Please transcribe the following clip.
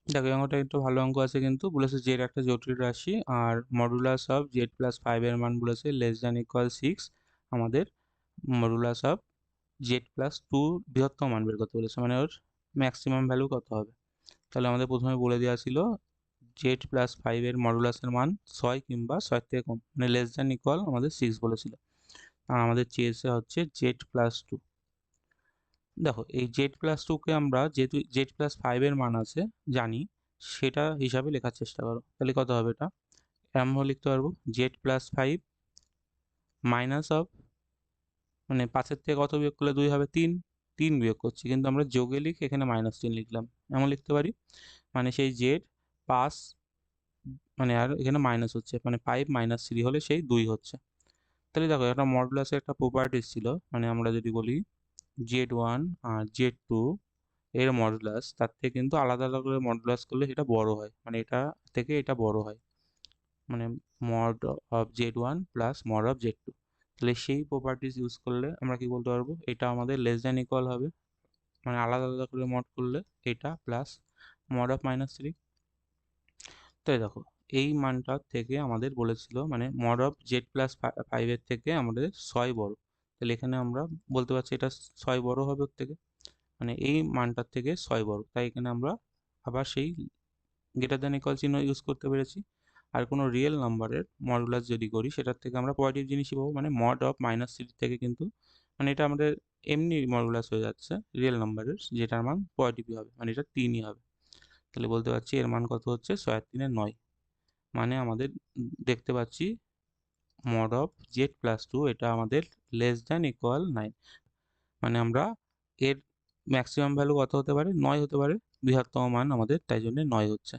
দেখো অঙ্কটা একটু ভালো অঙ্ক আছে, কিন্তু বলেছে জেড একটা জটিল রাশি আর modulus of Z plus five এর মান বলেছে লেস দ্যান ইকুয়াল সিক্স। আমাদের modulus of Z plus two বৃহত্তম মান বের করতে বলেছে, মানে ওর ম্যাক্সিমাম ভ্যালু কত হবে। তাহলে আমাদের প্রথমে বলে দেওয়া ছিল জেড প্লাস ফাইভের মডুলাসের মান ছয় কিংবা ছয়ের থেকে কম, মানে লেস দ্যান ইকুয়াল আমাদের সিক্স বলেছিল। আর আমাদের চেয়েছে হচ্ছে জেড প্লাস টু। দেখো এই জেড প্লাস টুকে আমরা যেহেতু জেড প্লাস ফাইভের মান আছে জানি, সেটা হিসাবে লেখার চেষ্টা করো। তাহলে কত হবে এটা, এমন লিখতে পারবো Z plus five minus of, মানে পাঁচের থেকে কত বিয়োগ করলে দুই হবে, তিন। তিন বিয়োগ করছি কিন্তু আমরা যোগে লিখে এখানে মাইনাস তিন লিখলাম, এমন লিখতে পারি। মানে সেই জেড পাঁচ, মানে আর এখানে মাইনাস হচ্ছে, মানে ফাইভ মাইনাস থ্রি হলে সেই দুই হচ্ছে। তাহলে দেখো একটা মডুলাসের একটা প্রপার্টিস ছিল, মানে আমরা যদি বলি জেড ওয়ান আর জেড টু এর মডুলাস তার থেকে কিন্তু আলাদা আলাদা করে মডুলাস করলে সেটা বড় হয়, মানে এটা থেকে এটা বড় হয়, মানে mod of Z one plus mod of Z two. তাহলে সেই প্রপার্টিস ইউজ করলে আমরা কি বলতে পারবো, এটা আমাদের লেস দ্যান ইকুয়াল হবে, মানে আলাদা আলাদা করে মড করলে এটা plus mod of minus three. তাই দেখো এই মানটার থেকে আমাদের বলেছিল মানে মড অফ জেড প্লাস ফাইভের থেকে আমাদের ছয় বড়। তাহলে এখানে আমরা বলতে পারছি এটা ছয় বড় হবে ওর থেকে, মানে এই মানটার থেকে ছয় বড়, তাই এখানে আমরা আবার সেই গ্রেটার দ্যান ইকুয়াল চিহ্ন ইউজ করতে পেরেছি। আর কোনো রিয়েল নাম্বারের মডুলাস যদি করি সেটার থেকে আমরা পজিটিভ জিনিসই পাবো, মানে মড অফ মাইনাস থ্রি থেকে কিন্তু, মানে এটা আমাদের এমনি মডুলাস হয়ে যাচ্ছে রিয়েল নাম্বারের, যেটার মান পজিটিভই হবে, মানে এটা তিনই হবে। তাহলে বলতে পারছি এর মান কত হচ্ছে, ছয় তিনে নয়। মানে আমাদের দেখতে পাচ্ছি mod of Z plus two এটা আমাদের লেস দ্যান ইকুয়াল নাইন, মানে আমরা এর ম্যাক্সিমাম ভ্যালু কত হতে পারে, নয় হতে পারে, বৃহত্তম মান আমাদের তাই জন্য নয় হচ্ছে।